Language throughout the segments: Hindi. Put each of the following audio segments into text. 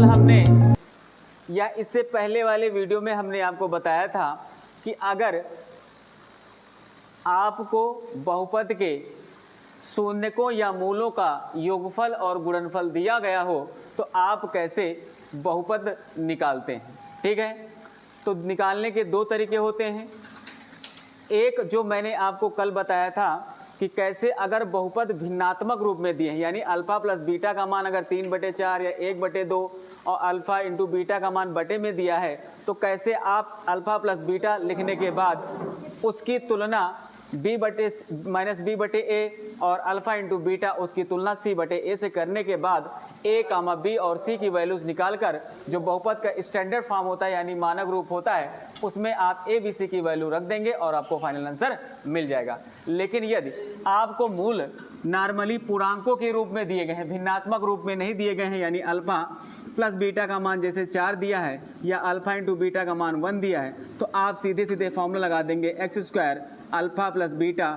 कल हमने या इससे पहले वाले वीडियो में हमने आपको बताया था कि अगर आपको बहुपद के शून्यकों या मूलों का योगफल और गुणनफल दिया गया हो तो आप कैसे बहुपद निकालते हैं। ठीक है, तो निकालने के दो तरीके होते हैं। एक जो मैंने आपको कल बताया था कि कैसे अगर बहुपद भिन्नात्मक रूप में दिए हैं, यानी अल्फा प्लस बीटा का मान अगर 3/4 या 1/2 और अल्फा इंटू बीटा का मान बटे में दिया है, तो कैसे आप अल्फा प्लस बीटा लिखने के बाद उसकी तुलना b/a और अल्फा इंटू बीटा उसकी तुलना c/a से करने के बाद a, b और c की वैल्यूज निकालकर जो बहुपद का स्टैंडर्ड फॉर्म होता है यानी मानक रूप होता है उसमें आप a, b, c की वैल्यू रख देंगे और आपको फाइनल आंसर मिल जाएगा। लेकिन यदि आपको मूल नॉर्मली पूर्णांकों के रूप में दिए गए हैं, भिन्नात्मक रूप में नहीं दिए गए हैं, यानी अल्फा प्लस बीटा का मान जैसे 4 दिया है या अल्फा इंटू बीटा का मान 1 दिया है, तो आप सीधे सीधे फॉर्मूला लगा देंगे x² alpha plus beta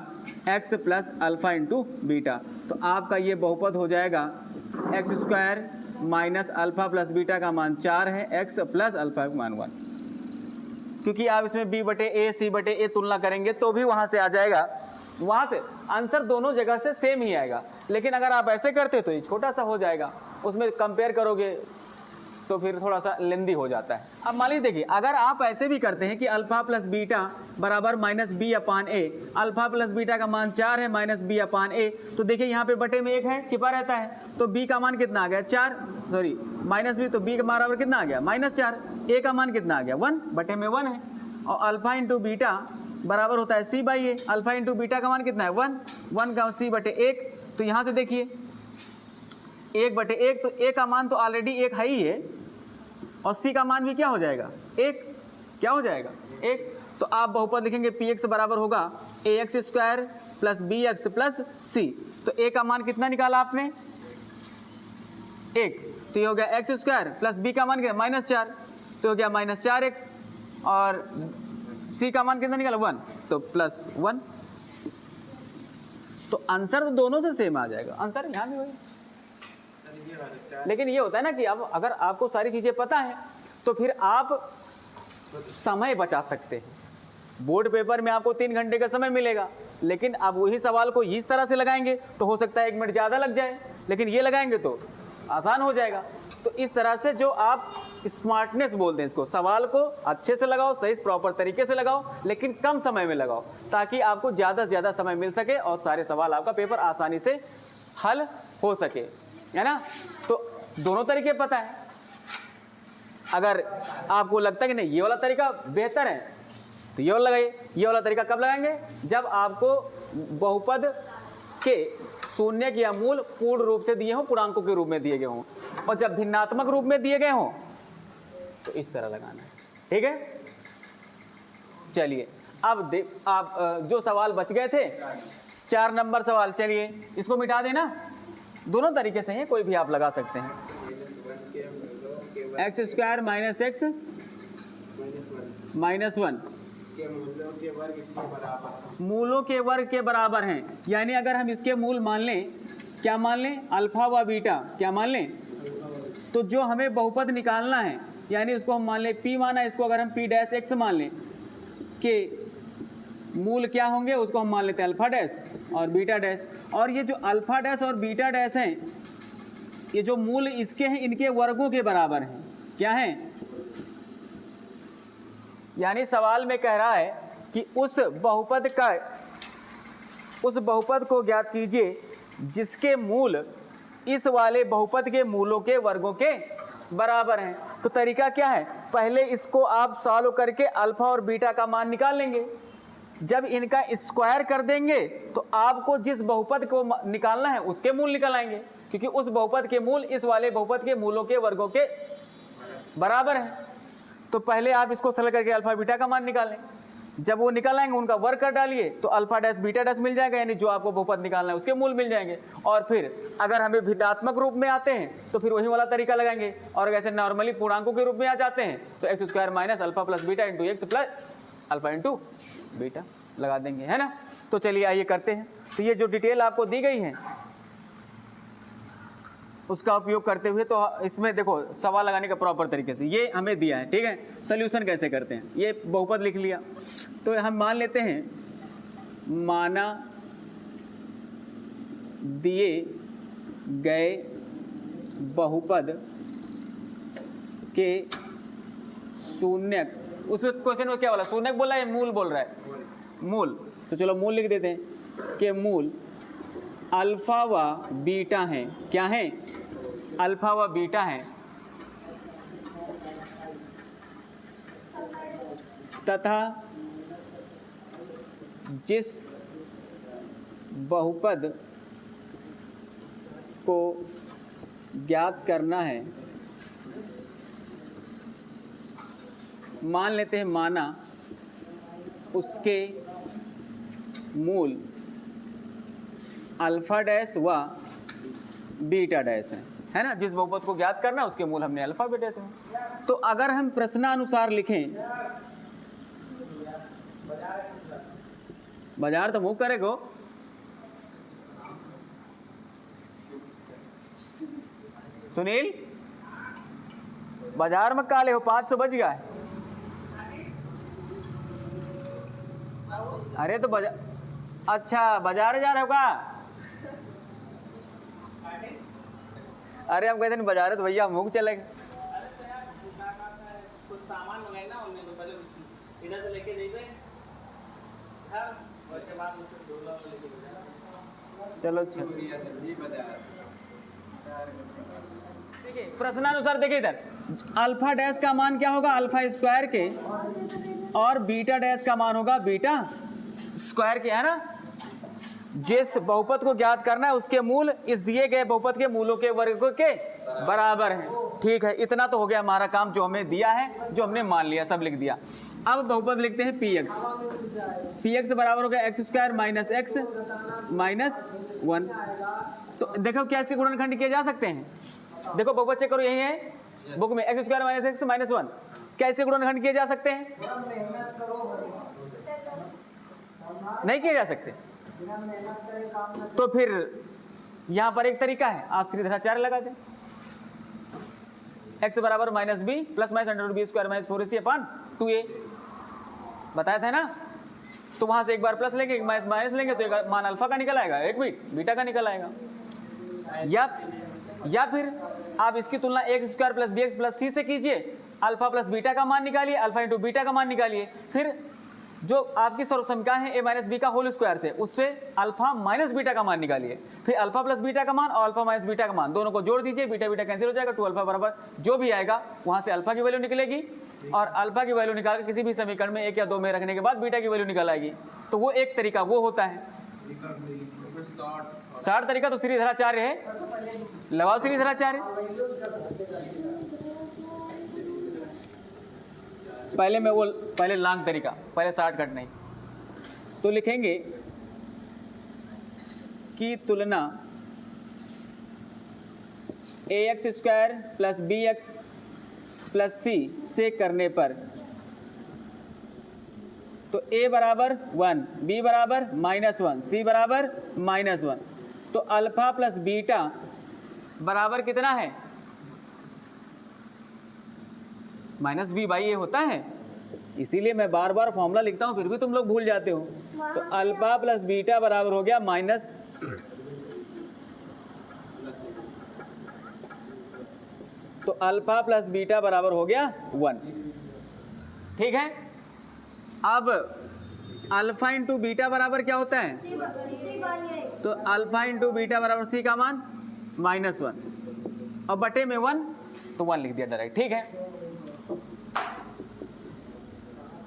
x plus alpha into beta. तो आपका ये बहुपद हो जाएगा x² minus alpha plus beta का मान 4 है, x प्लस अल्फा का मान 1। क्योंकि आप इसमें b/a c/a तुलना करेंगे तो भी वहाँ से आ जाएगा, वहाँ से आंसर दोनों जगह से सेम ही आएगा। लेकिन अगर आप ऐसे करते तो ये छोटा सा हो जाएगा, उसमें कंपेयर करोगे तो फिर थोड़ा सा लेंदी हो जाता है। अब मान लीजिए देखिए, अगर आप ऐसे भी करते हैं कि अल्फा प्लस बीटा बराबर minus b/a, alpha plus beta का मान 4 है माइनस b/a, तो देखिए यहाँ पे बटे में 1 है, छिपा रहता है, तो b का मान कितना आ गया 4, सॉरी माइनस b, तो b का बराबर कितना आ गया -4, a का मान कितना आ गया 1, बटे में 1 है, और अल्फा इंटू बीटा बराबर होता है c/a, अल्फा इंटू बीटा का मान कितना है 1 का c/1, तो यहाँ से देखिए 1/1, तो a का मान तो ऑलरेडी 1 है ही है और c का मान भी क्या हो जाएगा 1, क्या हो जाएगा 1। तो आप बहुपद लिखेंगे px बराबर होगा ax² plus bx plus c। तो a का मान कितना निकाला आपने 1, तो ये हो गया x² प्लस b का मान क्या -4, तो हो गया -4x, और c का मान कितना निकाला 1, तो +1। तो आंसर तो दोनों से सेम आ जाएगा, आंसर यहाँ भी वही। लेकिन ये होता है ना कि अब अगर आपको सारी चीज़ें पता है तो फिर आप समय बचा सकते हैं। बोर्ड पेपर में आपको 3 घंटे का समय मिलेगा, लेकिन आप वही सवाल को इस तरह से लगाएंगे तो हो सकता है 1 मिनट ज़्यादा लग जाए, लेकिन ये लगाएंगे तो आसान हो जाएगा। तो इस तरह से जो आप स्मार्टनेस बोलते हैं इसको, सवाल को अच्छे से लगाओ, सही प्रॉपर तरीके से लगाओ, लेकिन कम समय में लगाओ ताकि आपको ज़्यादा से ज़्यादा समय मिल सके और सारे सवाल आपका पेपर आसानी से हल हो सके, है ना। तो दोनों तरीके पता है। अगर आपको लगता है कि नहीं ये वाला तरीका बेहतर है तो ये वाला लगाइए। ये वाला तरीका कब लगाएंगे, जब आपको बहुपद के शून्य या मूल पूर्ण रूप से दिए हों, पूर्णांकों के रूप में दिए गए हों, और जब भिन्नात्मक रूप में दिए गए हों तो इस तरह लगाना है। ठीक है, चलिए अब आप जो सवाल बच गए थे 4 नंबर सवाल, चलिए इसको मिटा देना। दोनों तरीके से हैं, कोई भी आप लगा सकते हैं। x² माइनस x -1 मूलों के वर्ग के बराबर हैं, यानी अगर हम इसके मूल मान लें, क्या मान लें, अल्फा व बीटा, क्या मान लें, तो जो हमें बहुपद निकालना है यानी उसको हम मान लें p माना, इसको अगर हम p' मान लें कि मूल क्या होंगे उसको हम मान लेते हैं अल्फा डैश और बीटा डैश। और ये जो अल्फा डैश और बीटा डैश हैं, ये जो मूल इसके हैं इनके वर्गों के बराबर हैं, क्या हैं, यानी सवाल में कह रहा है कि उस बहुपद को ज्ञात कीजिए जिसके मूल इस वाले बहुपद के मूलों के वर्गों के बराबर हैं। तो तरीका क्या है, पहले इसको आप सॉल्व करके अल्फा और बीटा का मान निकाल लेंगे, जब इनका स्क्वायर कर देंगे तो आपको जिस बहुपद को निकालना है उसके मूल निकल आएंगे, क्योंकि उस बहुपद के मूल इस वाले बहुपद के मूलों के वर्गों के बराबर हैं। तो पहले आप इसको सरल करके अल्फा बीटा का मान निकालें, जब वो निकल आएंगे उनका वर्ग कर डालिए तो अल्फा डैश बीटा डैश मिल जाएगा, यानी जो आपको बहुपद निकालना है उसके मूल मिल जाएंगे। और फिर अगर हमें भिन्नात्मक रूप में आते हैं तो फिर वही वाला तरीका लगाएंगे, और अगर ऐसे नॉर्मली पूर्णांकों के रूप में आ जाते हैं तो x² minus alpha plus beta into x plus alpha into beta लगा देंगे, है ना। तो चलिए आइए करते हैं। तो ये जो डिटेल आपको दी गई है उसका उपयोग करते हुए, तो इसमें देखो सवाल लगाने का प्रॉपर तरीके से ये हमें दिया है, ठीक है। सोल्यूशन कैसे करते हैं, ये बहुपद लिख लिया, तो हम मान लेते हैं माना दिए गए बहुपद के शून्यक, उसमें क्वेश्चन में क्या बोला, शून्यक बोला है मूल बोल रहा है, मूल, तो चलो मूल लिख देते हैं कि मूल अल्फा व बीटा हैं, क्या हैं, अल्फा व बीटा हैं, तथा जिस बहुपद को ज्ञात करना है, मान लेते हैं माना उसके मूल अल्फा डैश व बीटा डैश है ना, जिस बहुपद को ज्ञात करना उसके मूल हमने अल्फा बीटा थे। तो अगर हम प्रश्नानुसार लिखें, बाजार तो मुँह करेगो, सुनील बाजार में काले हो, 500 बज गया है। अरे तो बाजार, अच्छा बाजार जा रहे हो का? अरे हम कहते नहीं बाजार है तो भैया मुँह चले गए। कुछ सामान मंगाना हमने तो पहले इधर से लेके जाइए, उसके बाद चलो अच्छा, प्रश्नानुसार देखिए इधर अल्फा डैश का मान क्या होगा, अल्फा स्क्वायर के, और बीटा डैश का मान होगा बीटा स्क्वायर के, है ना। जिस बहुपद को ज्ञात करना है उसके मूल इस दिए गए बहुपद के मूलों के वर्ग के बराबर हैं। ठीक है, इतना तो हो गया हमारा काम, जो हमें दिया है, जो हमने मान लिया, सब लिख दिया। अब बहुपद लिखते हैं पी एक्स, पी एक्स बराबर हो गया x square minus x minus 1। तो देखो क्या इसके गुणनखंड किए जा सकते हैं, देखो बहुपद चेक करो, यही है बुक में, x square minus x minus 1, क्या इसके गुणनखंड किए जा सकते हैं? नहीं किए जा सकते। तो फिर यहां पर एक तरीका है, आप श्रीधराचार्य लगा दें, x बराबर minus b plus minus under root b square minus 4ac upon 2a, बताया था ना। तो वहां से एक बार प्लस लेंगे, एक माइनस लेंगे, तो एक मान अल्फा का निकल आएगा, एक बीटा का निकल आएगा। या फिर आप इसकी तुलना x square plus b x plus c से कीजिए, अल्फा प्लस बीटा का मान निकालिए, अल्फा इंटू बीटा का मान निकालिए, फिर जो आपकी सर्वसमीकरण है ए माइनस बी का होल स्क्वायर से, उससे अल्फा माइनस बीटा का मान निकालिए, फिर अल्फा प्लस बीटा का मान और अल्फा माइनस बीटा का मान दोनों को जोड़ दीजिए, बीटा बीटा कैंसिल हो जाएगा, 2 अल्फा बराबर जो भी आएगा वहां से अल्फा की वैल्यू निकलेगी, और अल्फा की वैल्यू निकाल के किसी भी समीकरण में 1 या 2 में रखने के बाद बीटा की वैल्यू निकल आएगी। तो वो एक तरीका वो होता है। 60 तरीका तो श्रीधराचार्य है, लगाओ श्रीधराचार्य। पहले लॉन्ग तरीका, पहले शॉर्टकट नहीं। तो लिखेंगे की तुलना ax square plus b x plus c से करने पर, तो a बराबर 1, b बराबर -1, c बराबर -1, तो अल्फा प्लस बीटा बराबर कितना है, माइनस बी बाई ए होता है। इसीलिए मैं बार बार फॉर्मूला लिखता हूं, फिर भी तुम लोग भूल जाते हो। तो अल्फा प्लस बीटा बराबर हो गया माइनस, तो अल्फा प्लस बीटा बराबर हो गया 1। ठीक है, अब अल्फा इंटू बीटा बराबर क्या होता है, तो अल्फा इंटू बीटा बराबर सी का मान -1, और बटे में 1, तो 1 लिख दिया डायरेक्ट। ठीक है,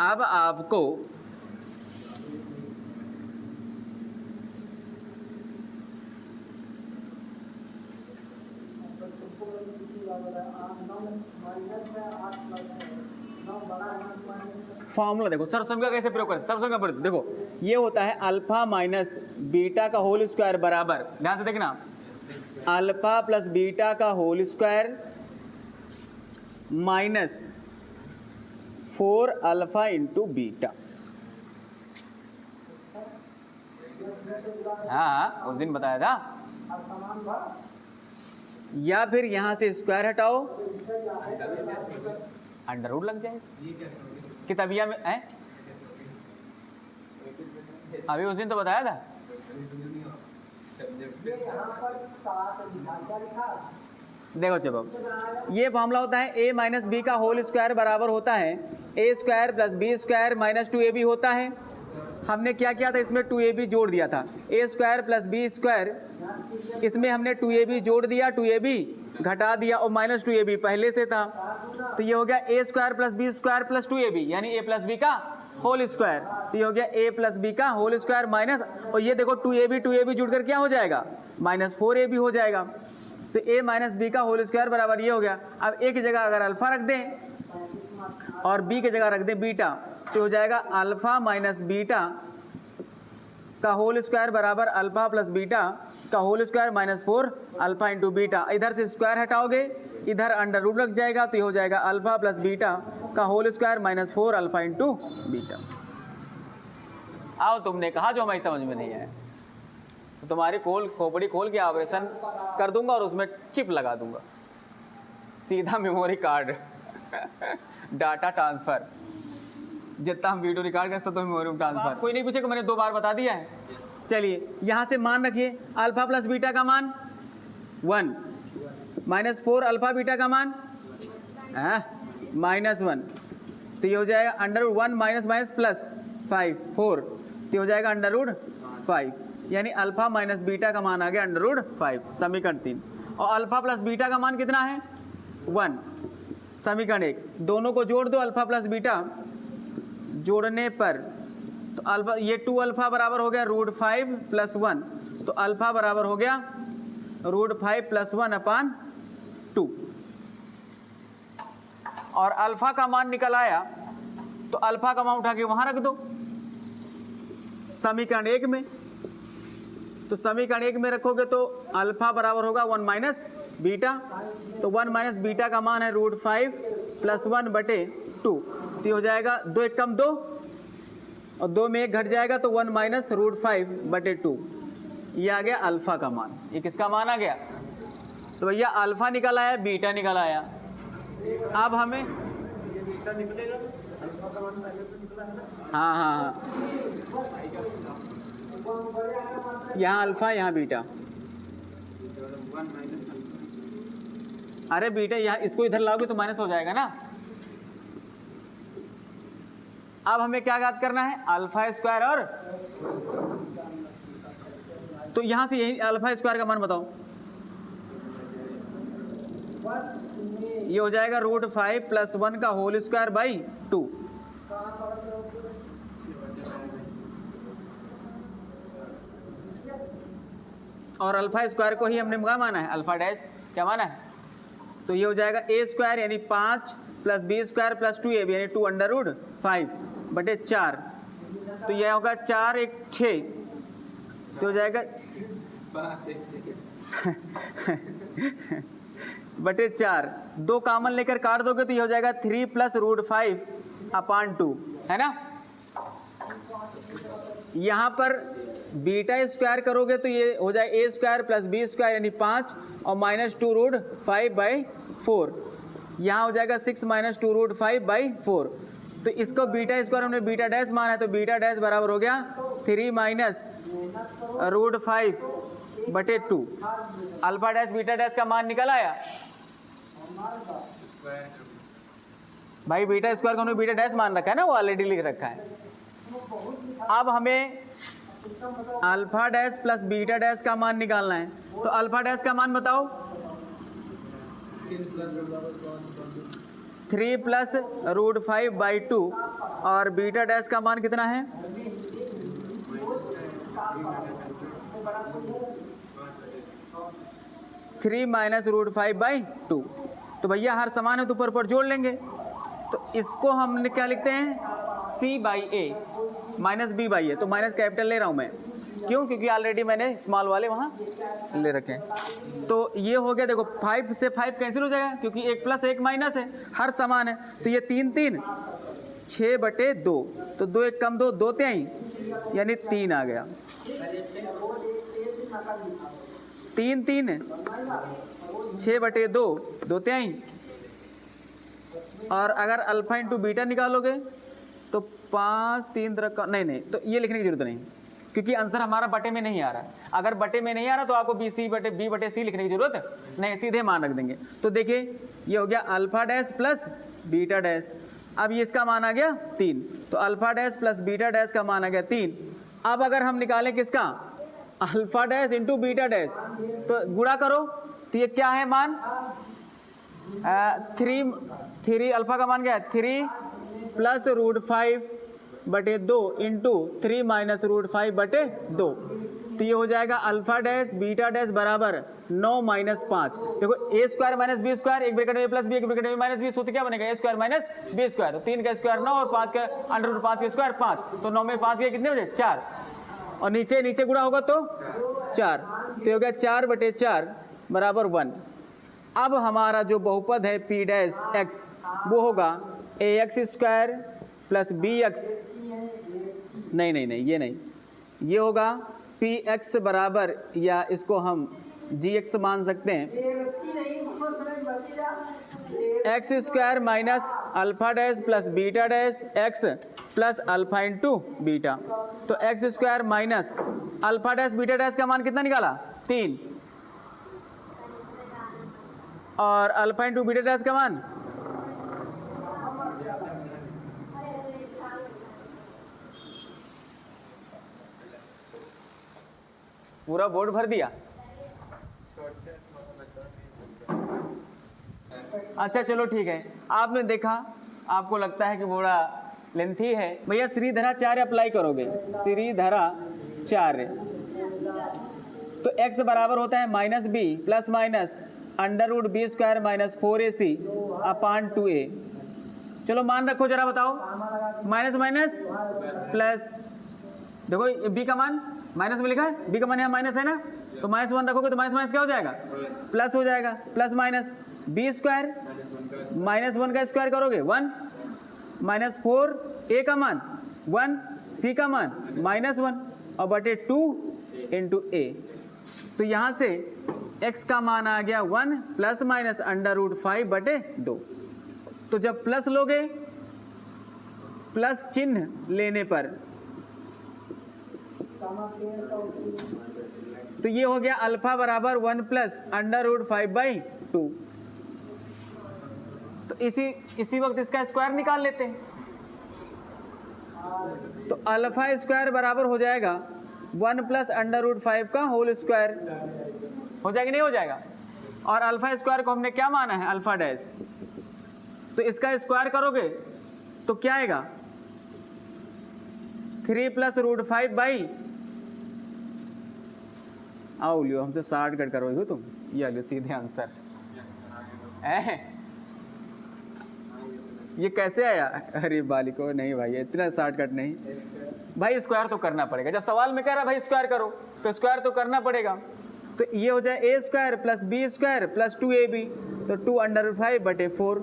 अब आपको फॉर्मूला देखो, सर्वसमीकरण कैसे प्रयोग करते हैं, सर्वसमीकरण प्रयोग देखो, ये होता है अल्फा माइनस बीटा का होल स्क्वायर बराबर, ध्यान से देखना, अल्फा प्लस बीटा का whole square minus 4 alpha into beta. हाँ उस दिन बताया था। या फिर यहाँ से स्क्वायर हटाओ, अंडर रूट लग जाए। किताबिया में है, अभी उस दिन तो बताया था। देखो चलो, ये फॉर्मूला होता है a माइनस बी का होल स्क्वायर बराबर होता है a square plus b square minus 2ab होता है। हमने क्या किया था, इसमें 2ab जोड़ दिया था, a square plus b square, इसमें हमने 2ab जोड़ दिया, 2ab घटा दिया और माइनस 2ab पहले से था, तो ये हो गया a square plus b square plus 2ab यानी a प्लस बी का होल स्क्वायर। तो ये हो गया a प्लस बी का होल स्क्वायर माइनस, और ये देखो 2ab जुड़कर क्या हो जाएगा, माइनस 4ab हो जाएगा। तो a माइनस बी का होल स्क्वायर बराबर ये हो गया। अब a की जगह अगर अल्फा रख दें और b की जगह रख दें बीटा, तो हो जाएगा अल्फा माइनस बीटा का होल स्क्वायर बराबर अल्फा प्लस बीटा का whole square minus 4 alpha into beta. इधर से स्क्वायर हटाओगे, इधर अंडर रूट लग जाएगा, तो ये हो जाएगा अल्फा प्लस बीटा का whole square minus 4 alpha into beta. आओ, तुमने कहा जो हमारी समझ में नहीं आया तो तुम्हारी खोपड़ी खोल के ऑपरेशन कर दूंगा और उसमें चिप लगा दूंगा, सीधा मेमोरी कार्ड डाटा ट्रांसफ़र, जितना हम वीडियो रिकॉर्ड कर सकते हो मेमोरी में ट्रांसफ़र। कोई नहीं पूछेगा, मैंने 2 बार बता दिया है। चलिए यहाँ से मान रखिए, अल्फा प्लस बीटा का मान 1 माइनस 4 अल्फा बीटा का मान माइनस 1, तो ये हो जाएगा under root 1 minus minus plus 5 4, तो ये हो जाएगा अंडर रूट 5, यानी अल्फा माइनस बीटा का मान आ गया अंडर रूट 5, समीकरण 3। और अल्फा प्लस बीटा का मान कितना है 1, समीकरण 1। दोनों को जोड़ दो, अल्फा प्लस बीटा जोड़ने पर तो अल्फा, ये 2 अल्फा बराबर हो गया रूट 5 प्लस 1, तो अल्फा बराबर हो गया रूट 5 प्लस 1 अपान 2। और अल्फा का मान निकल आया, तो अल्फा का मान उठा के वहां रख दो समीकरण 1 में। तो समीकरण 1 में रखोगे तो अल्फा बराबर होगा 1 माइनस बीटा, तो 1 माइनस बीटा का मान है रूट 5 प्लस 1 बटे 2, तो हो जाएगा 2 एक कम 2 और 2 में 1 घट जाएगा, तो 1 माइनस रूट 5 बटे 2, ये आ गया अल्फा का मान। ये किसका मान आ गया, तो भैया अल्फा निकल आया, बीटा निकल आया। अब हमें हाँ, यहाँ अल्फा यहाँ बीटा, अरे बीटा यहाँ इसको इधर लाओगे तो माइनस हो जाएगा ना। अब हमें क्या याद करना है, अल्फा स्क्वायर, और तो यहां से यही अल्फा स्क्वायर का मान बताओ, ये हो जाएगा रूट 5 प्लस 1 का होल स्क्वायर बाई 2। और अल्फा स्क्वायर को ही हमने क्या माना है, अल्फा डैश क्या माना है, तो ये हो जाएगा a स्क्वायर यानी 5 plus b square plus 2ab यानी 2 अंडर रूट 5 बटे 4, तो यह होगा 4 1 6, तो हो जाएगा बटे 4, 2 कॉमन लेकर काट दोगे तो ये हो जाएगा 3 प्लस रूट 5 अपान 2, है ना। यहाँ पर बीटा स्क्वायर करोगे तो ये हो जाए a square plus b square यानी 5 और माइनस 2 रूट 5 बाई 4, यहाँ हो जाएगा 6 माइनस 2 रूट 5 बाई 4। तो इसको बीटा स्क्वायर हमने बीटा डैश माना है, तो बीटा डैश बराबर हो गया 3 माइनस रूट 5 बटे 2। अल्फा डैश बीटा डैश का मान निकल आया भाई, बीटा स्क्वायर को हमने बीटा डैश मान रखा है ना, वो ऑलरेडी लिख रखा है। अब हमें alpha dash plus beta dash का मान निकालना है, तो अल्फा डैश का मान बताओ, 3 प्लस रूट 5 बाई 2, और बीटा डैश का मान कितना है, थ्री माइनस रूट 5 बाई 2। तो भैया हर समान है तो ऊपर ऊपर जोड़ लेंगे, तो इसको हमने क्या लिखते हैं, c by a minus b by a, तो माइनस कैपिटल ले रहा हूँ मैं, क्यों, क्योंकि ऑलरेडी मैंने स्मॉल वाले वहाँ ले रखे हैं। तो ये हो गया, देखो 5 से 5 कैंसिल हो जाएगा क्योंकि 1 प्लस 1 माइनस है, हर समान है, तो ये 3 3 6 बटे 2, तो 2 1 कम 2 2 3 यानी 3 आ गया, 3 3 6/2 दो तिहाई, और अगर अल्फा इंटू बीटा निकालोगे तो 5 3 तरह नहीं तो ये लिखने की जरूरत नहीं, क्योंकि आंसर हमारा बटे में नहीं आ रहा है। अगर बटे में नहीं आ रहा तो आपको B/C लिखने की जरूरत नहीं, सीधे मान रख देंगे। तो देखिए ये हो गया alpha dash plus beta dash. अब ये इसका मान आ गया 3, तो alpha dash plus beta dash का मान आ गया 3। अब अगर हम निकालें किसका, alpha dash into beta dash, तो गुणा करो तो ये क्या है मान 3 अल्फा का मान क्या है 3 प्लस √5/2 इंटू 3 माइनस √5/2। तो ये हो जाएगा अल्फा डैश बीटा डैश बराबर 9 माइनस 5। देखो a square minus b square, एक ब्रैकेट में प्लस बी, एक ब्रैकेट में माइनस बी, सूत्र क्या बनेगा a square minus b square. तो 3 का स्क्वायर 9 और 5 का √5 का स्क्वायर 5, तो 9 में 5 के कितने बचे 4, और नीचे गुणा होगा तो 4, तो हो गया 4/4 बराबर 1। अब हमारा जो बहुपद है p डैश x वो होगा ax स्क्वायर प्लस bx, नहीं ये नहीं, ये होगा px बराबर, या इसको हम gx मान सकते हैं, x square minus alpha dash plus beta dash x plus alpha into beta. तो x square minus alpha dash beta dash का मान कितना निकाला 3, और अल्फा इंटू बीटा डैश का मान पूरा बोर्ड भर दिया। अच्छा चलो ठीक है, आपने देखा, आपको लगता है कि बड़ा लेंथी है, भैया श्रीधराचार्य अप्लाई करोगे, श्रीधराचार्य, तो x बराबर होता है minus b plus minus √b square minus 4ac upon 2a। चलो मान रखो जरा, बताओ माइनस माइनस प्लस, देखो b का मान माइनस में लिखा है, b का मान यहाँ माइनस है ना, तो -1 रखोगे तो माइनस क्या हो जाएगा प्लस हो जाएगा, प्लस माइनस b स्क्वायर -1 का स्क्वायर करोगे 1 माइनस 4 a का मान 1 c का मान -1 और बटे 2 इंटू a। तो यहाँ से x का मान आ गया 1 प्लस माइनस √5/2। तो जब प्लस लोगे, प्लस चिन्ह लेने पर, तो ये हो गया अल्फा बराबर 1 प्लस √5/2। तो इसी वक्त इसका स्क्वायर निकाल लेते हैं, तो अल्फा स्क्वायर बराबर हो जाएगा 1 प्लस √5 का होल स्क्वायर, हो जाएगा नहीं हो जाएगा। और अल्फा स्क्वायर को हमने क्या माना है अल्फा डैश, तो इसका स्क्वायर करोगे तो क्या आएगा 3 प्लस √5 आओ लियो, हमसे 60 कट करो हो तुम, ये लियो सीधे आंसर। ये कैसे आया, अरे बालिको नहीं भाई इतना 60 कट नहीं भाई, स्क्वायर तो करना पड़ेगा। जब सवाल में कह रहा भाई स्क्वायर करो तो स्क्वायर तो करना पड़ेगा। तो ये हो जाए a square plus b square plus 2ab, तो 2√5/4,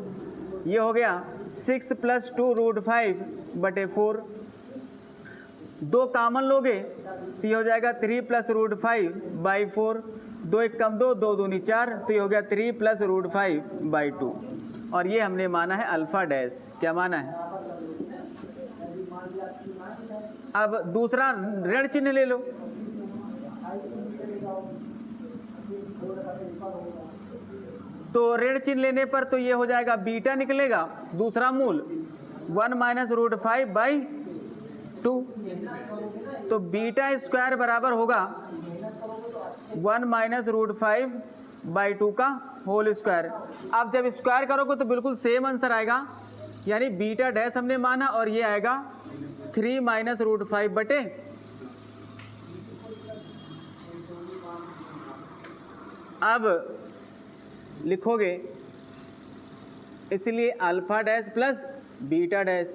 ये हो गया 6 प्लस 2√5/4। 2 कामन लोगे तो ये हो जाएगा 3 प्लस √5/4, 2 1 कम 2, 2 दूनी 4, तो ये हो गया 3 प्लस √5/2। और ये हमने माना है अल्फा डैश, क्या माना है। अब दूसरा ऋण चिन्ह ले लो, तो ऋण चिन्ह लेने पर तो ये हो जाएगा बीटा निकलेगा, दूसरा मूल 1 माइनस √5/2, तो बीटा स्क्वायर बराबर होगा 1 माइनस √5/2 का होल स्क्वायर। अब जब स्क्वायर करोगे तो बिल्कुल सेम आंसर आएगा, यानी बीटा डैश हमने माना और ये आएगा 3 माइनस √5/, अब लिखोगे इसलिए alpha dash plus beta dash,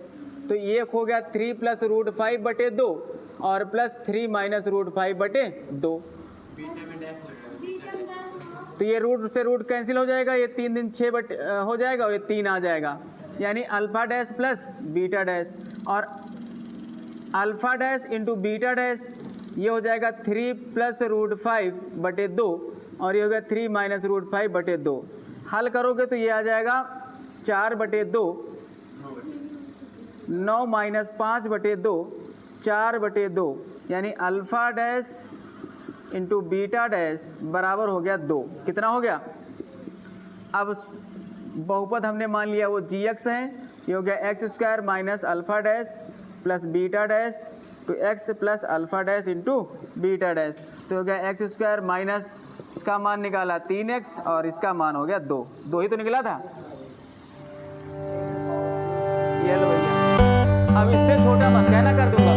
तो ये हो गया 3 प्लस √5/2 और प्लस 3 माइनस √5/2। तो ये रूट से रूट कैंसिल हो जाएगा, ये 3 दिन 6 हो जाएगा और ये 3 आ जाएगा, यानी alpha dash plus beta dash, और alpha dash into beta dash ये हो जाएगा 3 प्लस √5/2 और ये हो गया 3 माइनस रूट 5 बटे 2। हल करोगे तो ये आ जाएगा 4 बटे 2, 9 माइनस 5 बटे 2, 4 बटे 2, यानी alpha dash into beta dash बराबर हो गया 2। कितना हो गया? अब बहुपद हमने मान लिया वो जी एक्स है, ये हो गया x square minus alpha dash plus beta dash to x plus alpha dash into beta dash. तो हो गया एक्स स्क्वायर माइनस इसका मान निकाला 3x और इसका मान हो गया 2। 2 ही तो निकला था। ये लो भैया, अब इससे छोटा मत कहना, कर दूंगा।